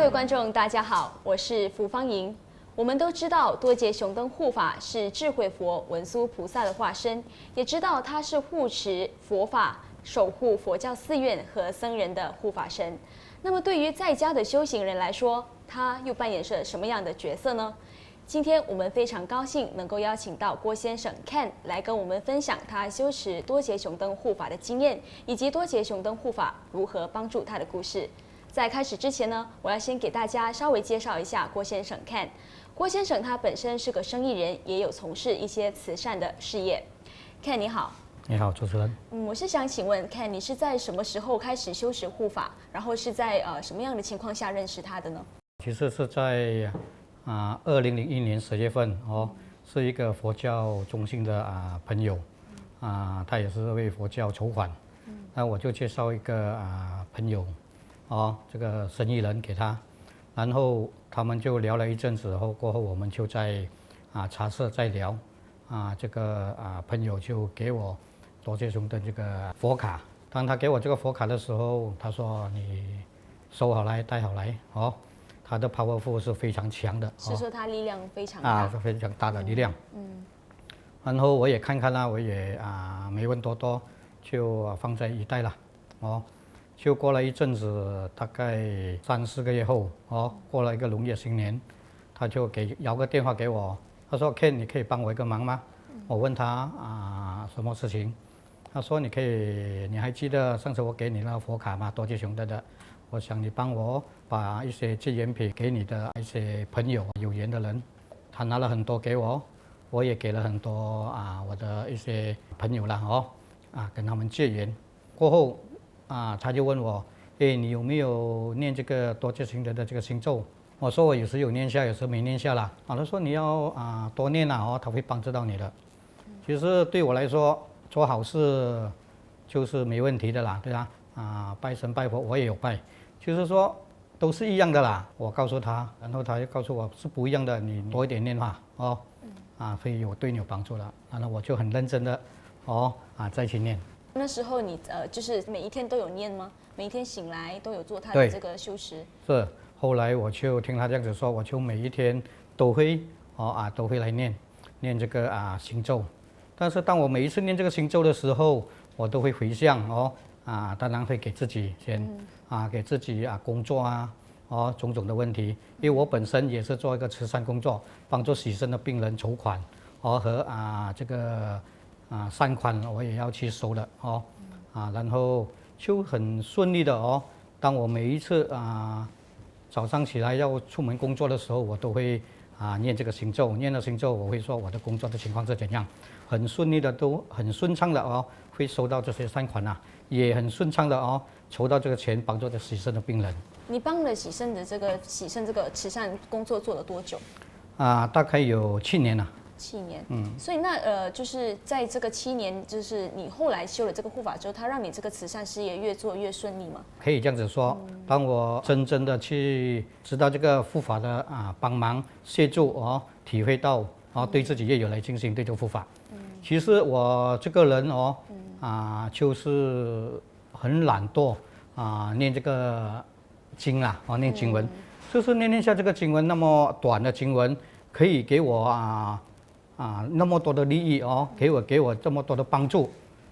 位观众，大家好，我是福芳莹。我们都知道多杰熊灯护法是智慧佛文殊菩萨的化身，也知道他是护持佛法、守护佛教寺院和僧人的护法神。那么，对于在家的修行人来说，他又扮演着什么样的角色呢？今天我们非常高兴能够邀请到郭先生 Ken 来跟我们分享他修持多杰熊灯护法的经验，以及多杰熊灯护法如何帮助他的故事。在开始之前呢，我要先给大家稍微介绍一下郭先生 Ken。郭先生他本身是个生意人，也有从事一些慈善的事业。Ken 你好。你好，主持人。我是想请问 Ken， 你是在什么时候开始修持护法？然后是在什么样的情况下认识他的呢？其实是在2001年10月份是一个佛教中心的朋友他也是为佛教筹款，那我就介绍一个朋友这个生意人给他，然后他们就聊了一阵子后，过后我们就在茶社在聊这个朋友就给我多杰熊的这个佛卡。当他给我这个佛卡的时候，他说你收好来带好来他的 powerful 是非常强的，是说他力量非常大非常大的力量。然后我也看看我也没问多多，就放在一袋了就过了一阵子，大概3、4个月后过了一个农业新年，他就摇个电话给我，他说 Ken 你可以帮我一个忙吗？我问他什么事情，他说你还记得上次我给你那个佛卡吗？多杰熊的，我想你帮我把一些纪念品给你的一些朋友有缘的人。他拿了很多给我，我也给了很多我的一些朋友了跟他们结缘。过后他就问我，你有没有念这个多杰熊的这个星咒？我说我有时有念下，有时没念下了他说你要多念他会帮助到你的。其实对我来说，做好事就是没问题的啦，对吧？拜神拜佛我也有拜，就是说都是一样的啦。我告诉他，然后他就告诉我是不一样的，你多一点念法会对你有帮助的。然后我就很认真的再去念。那时候你就是每一天都有念吗？每一天醒来都有做他的这个修持？是，后来我就听他这样子说，我就每一天都会都会来念这个星咒。但是当我每一次念这个星咒的时候，我都会回向当然会给自己先给自己工作种种的问题，因为我本身也是做一个慈善工作，帮助洗肾的病人筹款和这个善款我也要去收的然后就很顺利的当我每一次早上起来要出门工作的时候，我都会念这个星咒，念了星咒我会说我的工作的情况是怎样，很顺利的，都很顺畅的会收到这些善款也很顺畅的筹到这个钱，帮助这洗肾的病人。你帮了洗肾这个慈善工作做了多久？大概有7年了。7年，所以那就是在这个7年，就是你后来修了这个护法之后，它让你这个慈善事业越做越顺利吗？可以这样子说，当我真正的去知道这个护法的帮忙协助体会到对自己越有来精进对这个护法。其实我这个人就是很懒惰念这个经念经文，就是念下这个经文，那么短的经文可以给我那么多的利益给我这么多的帮助，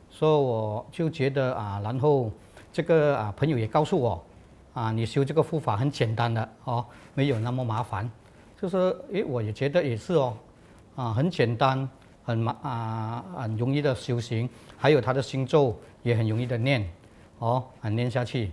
所以我就觉得然后这个朋友也告诉我你修这个护法很简单的没有那么麻烦，就是我也觉得也是很简单，很容易的修行，还有他的星咒也很容易的念念下去。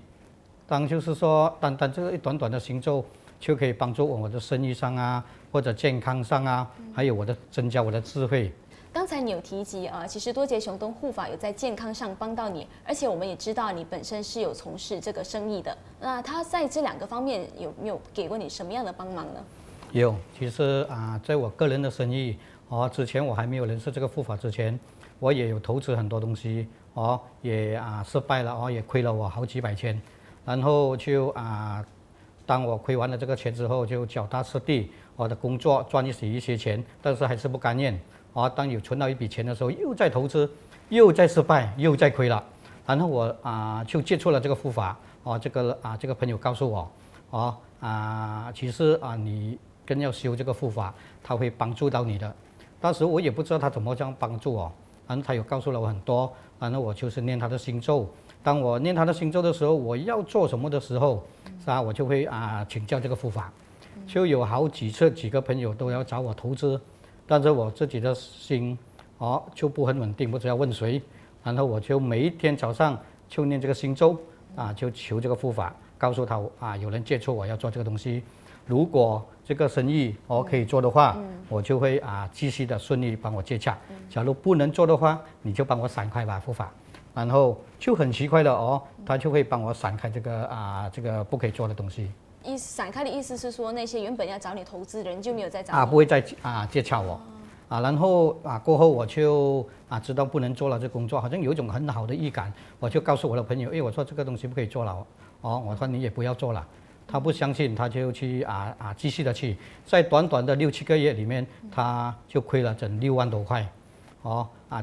就是说单这个一短短的星咒就可以帮助我的生意上或者健康上还有增加我的智慧。刚才你有提及其实多杰熊灯护法有在健康上帮到你，而且我们也知道你本身是有从事这个生意的，那他在这2个方面有没有给过你什么样的帮忙呢？有，其实在我个人的生意之前我还没有认识这个护法之前，我也有投资很多东西也失败了也亏了我好几百千，然后就当我亏完了这个钱之后，就脚踏实地我的工作赚一些钱，但是还是不甘愿当有存到一笔钱的时候，又在投资，又在失败，又在亏了，然后我就接触了这个护法这个朋友告诉我其实你更要修这个护法，它会帮助到你的。当时我也不知道他怎么这样帮助我，然后他有告诉了我很多，然后我就是念他的星咒。当我念他的星咒的时候，我要做什么的时候，我就会请教这个护法。就有好几次，几个朋友都要找我投资，但是我自己的心就不很稳定，不知道问谁。然后我就每一天早上就念这个星咒就求这个护法，告诉他有人接触我要做这个东西，如果这个生意可以做的话，我就会继续的顺利帮我接洽。假如不能做的话，你就帮我闪开吧，护法。然后就很奇怪的他就会帮我闪开这个不可以做的东西。闪开的意思是说，那些原本要找你投资的人就没有再找你不会再接洽我然后过后我就知道不能做了这工作，好像有一种很好的预感，我就告诉我的朋友，我说这个东西不可以做了我说你也不要做了。他不相信，他就去继续的去，在短短的6、7个月里面，他就亏了整6万多块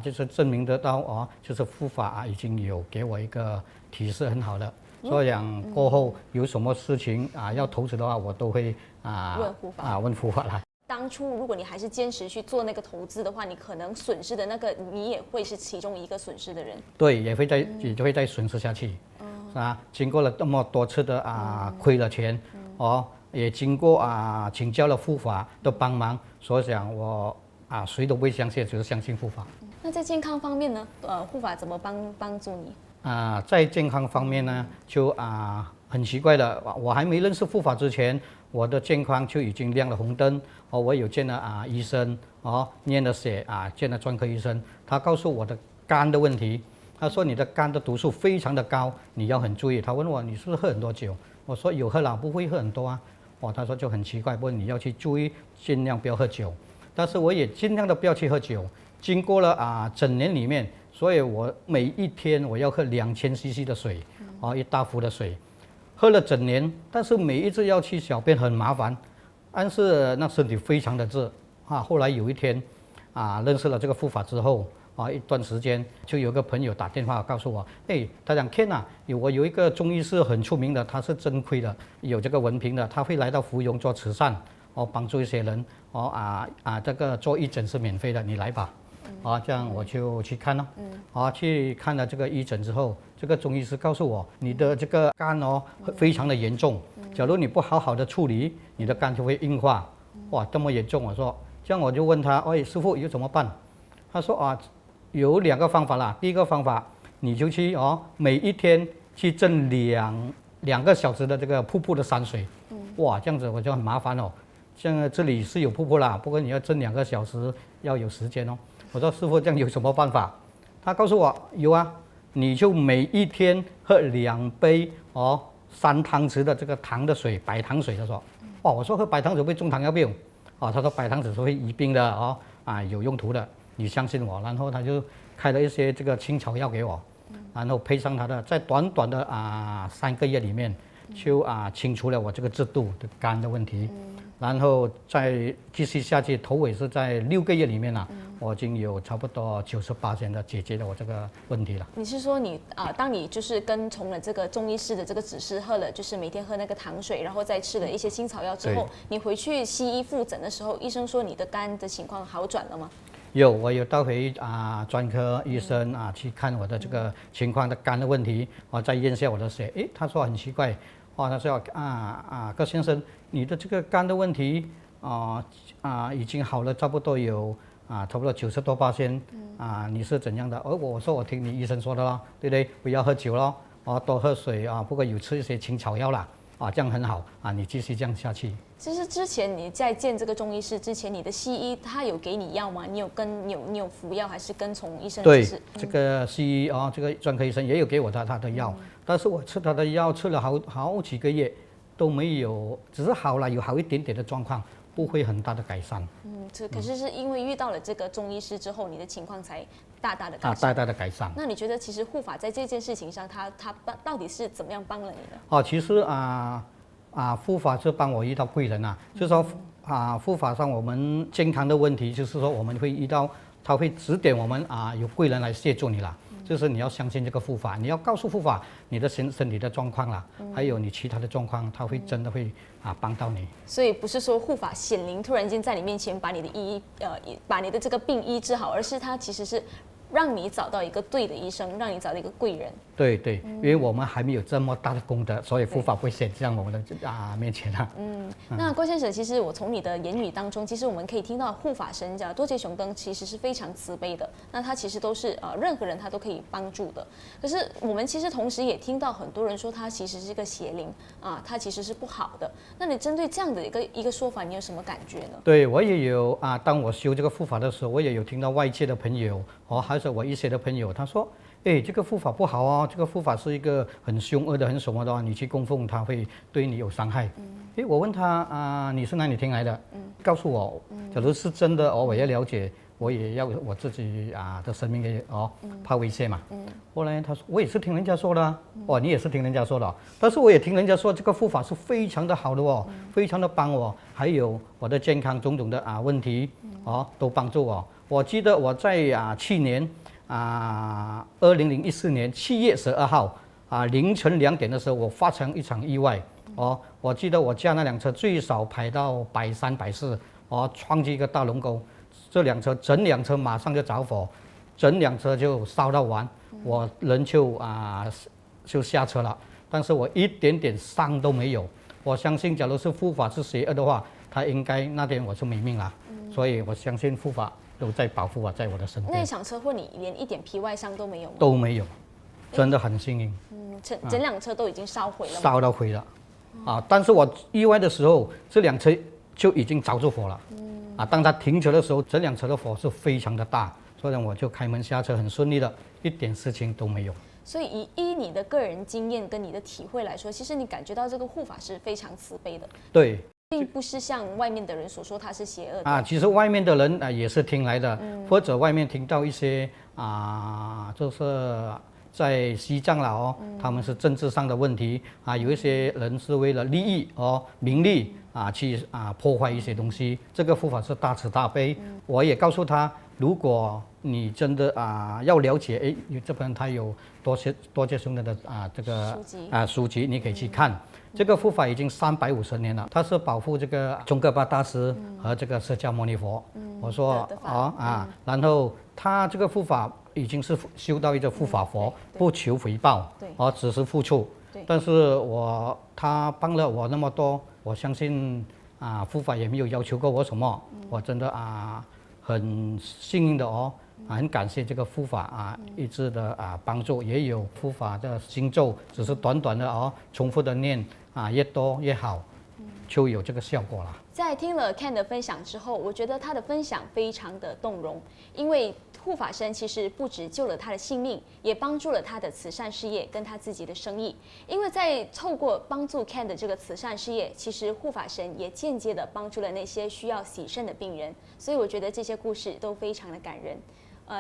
就是证明得到就是护法已经有给我一个提示很好的。所以过后有什么事情要投资的话，我都会问护法来。当初如果你还是坚持去做那个投资的话，你可能损失的那个，你也会是其中一个损失的人。对，也会再损失下去。经过了这么多次的亏了钱也经过请教了护法的帮忙，所以讲我谁都不会相信，只是相信护法。那在健康方面呢？护法怎么帮助你？在健康方面呢，就很奇怪的，我还没认识护法之前，我的健康就已经亮了红灯。我有见了医生验了血见了专科医生，他告诉我的肝的问题。他说你的肝的毒素非常的高，你要很注意。他问我你是不是喝很多酒？我说有喝了，不会喝很多他说就很奇怪，不过你要去注意，尽量不要喝酒。但是我也尽量的不要去喝酒。经过了整年里面，所以我每一天我要喝2000cc 的水一大壶的水，喝了整年。但是每一次要去小便很麻烦，但是那身体非常的热后来有一天认识了这个护法之后一段时间，就有个朋友打电话告诉我，他讲 Ken 我有一个中医师很出名的，他是正规的，有这个文凭的，他会来到芙蓉做慈善帮助一些人这个做义诊是免费的，你来吧。这样我就去看了去看了这个义诊之后，这个中医师告诉我，你的这个肝非常的严重，假如你不好好的处理，你的肝就会硬化。这么严重。我说这样，我就问他，师傅有怎么办？他说有2个方法啦。第一个方法，你就去每一天去蒸2个小时的这个瀑布的山水。这样子我就很麻烦像这里是有瀑布啦，不过你要蒸2个小时，要有时间我说师傅，这样有什么办法？他告诉我有你就每一天喝2杯3汤匙的这个糖的水，白糖水。他说我说喝白糖水会中糖尿病他说白糖水是会医病的有用途的，你相信我。然后他就开了一些这个青草药给我，然后配上他的，在短短的3个月里面就清除了我这个制度的肝的问题。然后再继续下去，头尾是在6个月里面我已经有差不多98%的解决了我这个问题了。你是说你当你就是跟从了这个中医师的这个指示，喝了就是每天喝那个糖水，然后再吃了一些青草药之后，你回去西医复诊的时候，医生说你的肝的情况好转了吗？我有带回专科医生去看我的这个情况的肝的问题，再验下我的血。他说很奇怪他说葛先生，你的这个肝的问题已经好了差不多有差不多90多%你是怎样的？我说我听你医生说的咯，对不对？不要喝酒咯多喝水不过有吃一些青草药啦这样很好你继续这样下去。其实之前你在见这个中医师之前，你的西医他有给你药吗？你有服药还是跟从医生的指示？对，这个西医这个专科医生也有给我他的药，但是我吃他的药吃了好几个月都没有，只是好了，有好一点点的状况，不会很大的改善。可是是因为遇到了这个中医师之后，你的情况才大大的改善。大大的改善。那你觉得其实护法在这件事情上，他到底是怎么样帮了你呢？其实护法是帮我遇到贵人就是说护法上我们健康的问题，就是说我们会遇到他会指点我们有贵人来协助你啦。就就是你要相信这个护法，你要告诉护法你的身体的状况啦，还有你其他的状况，他会真的会帮到你。所以不是说护法显灵突然间在你面前把你的把你的这个病医治好，而是他其实是让你找到一个对的医生，让你找到一个贵人。对对，因为我们还没有这么大的功德，所以护法不会显现我们的面前啊。那郭先生，其实我从你的言语当中，其实我们可以听到护法神叫多杰熊灯其实是非常慈悲的。那他其实都是任何人他都可以帮助的。可是我们其实同时也听到很多人说他其实是一个邪灵他其实是不好的。那你针对这样的一个说法，你有什么感觉呢？对我也有当我修这个护法的时候，我也有听到外界的朋友还是我一些的朋友，他说。这个护法不好哦，这个护法是一个很凶恶的、很什么的，你去供奉他会对你有伤害。我问他你是哪里听来的？告诉我，假如是真的我也了解，我也要我自己的生命给怕危险嘛。后来他说我也是听人家说的你也是听人家说的，但是我也听人家说这个护法是非常的好的非常的帮我，还有我的健康种种的问题都帮助我。我记得我在去年。2014年7月12号凌晨2点的时候，我发生一场意外我记得我驾那辆车最少排到130、140撞击一个大龙沟，整辆车马上就着火，整辆车就烧到完，我人就下车了，但是我一点点伤都没有。我相信，假如是护法是邪恶的话，他应该那天我就没命了。所以我相信护法都在保护我，在我的身边。那一场车祸你连一点皮外伤都没有吗？都没有，真的很幸运。整辆车都已经烧毁了吗？烧到毁了但是我意外的时候，这辆车就已经着着火了当它停车的时候，整辆车的火是非常的大，所以我就开门下车，很顺利的，一点事情都没有。所以依你的个人经验跟你的体会来说，其实你感觉到这个护法是非常慈悲的。对。并不是像外面的人所说他是邪恶的其实外面的人也是听来的，或者外面听到一些就是在西藏了他们是政治上的问题有一些人是为了利益名利去破坏一些东西。这个护法是大慈大悲，我也告诉他，如果你真的要了解，这边他有多杰兄的这个书籍，你可以去看。这个护法已经350年了，他是保护这个宗喀巴大师和这个释迦牟尼佛。我说然后他这个护法已经是修到一个护法佛，不求回报，只是付出。但是他帮了我那么多，我相信护法也没有要求过我什么，我真的很幸运的很感谢这个护法一直的帮助，也有护法的经咒，只是短短的重复的念越多越好，就有这个效果了。在听了 Ken 的分享之后，我觉得他的分享非常的动容，因为护法神其实不只救了他的性命，也帮助了他的慈善事业跟他自己的生意。因为在透过帮助 Ken 的这个慈善事业，其实护法神也间接的帮助了那些需要洗肾的病人，所以我觉得这些故事都非常的感人。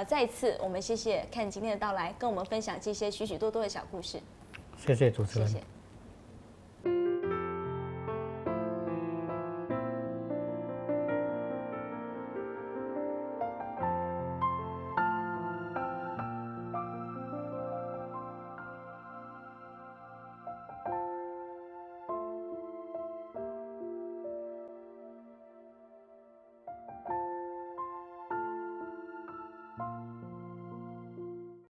再一次我们谢谢 Ken 今天的到来，跟我们分享这些许许多多的小故事。谢谢主持人。谢谢。